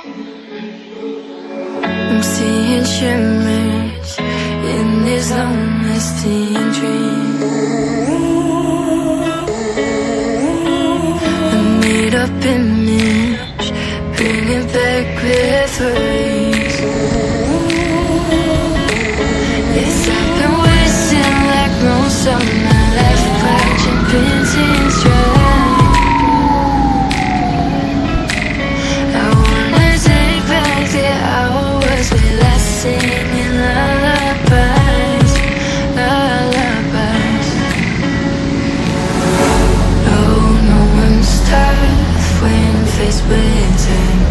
I'm seeing shimmers in these long-lasting dreams. A made-up image, bringing back memories. Yes, I've been wasting like most of my life, watching paintings dry. I wanna take back the hours we last singing lullabies, lullabies. Oh, no one's tough when faced with time.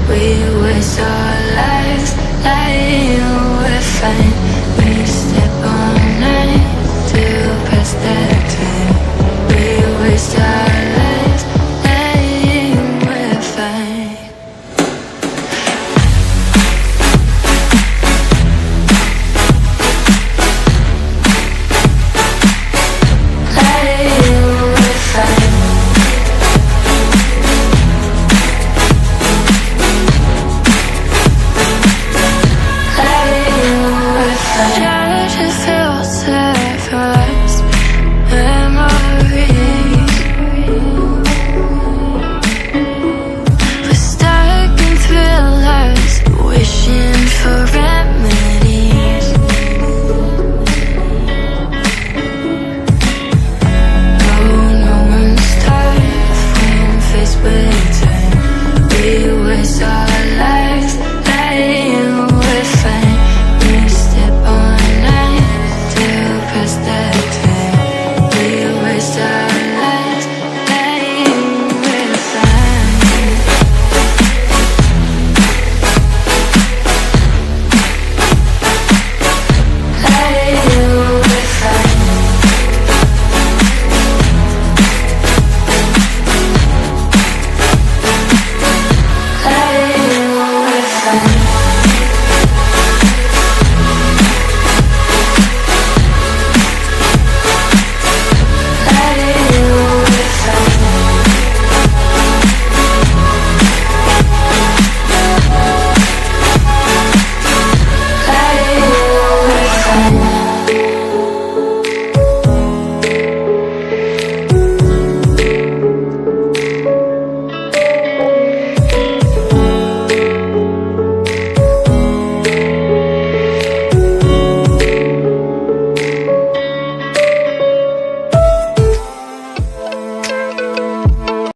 We waste our lives lying we're fine. We step all night to pass that time. We waste our lives lying we're fine. We waste our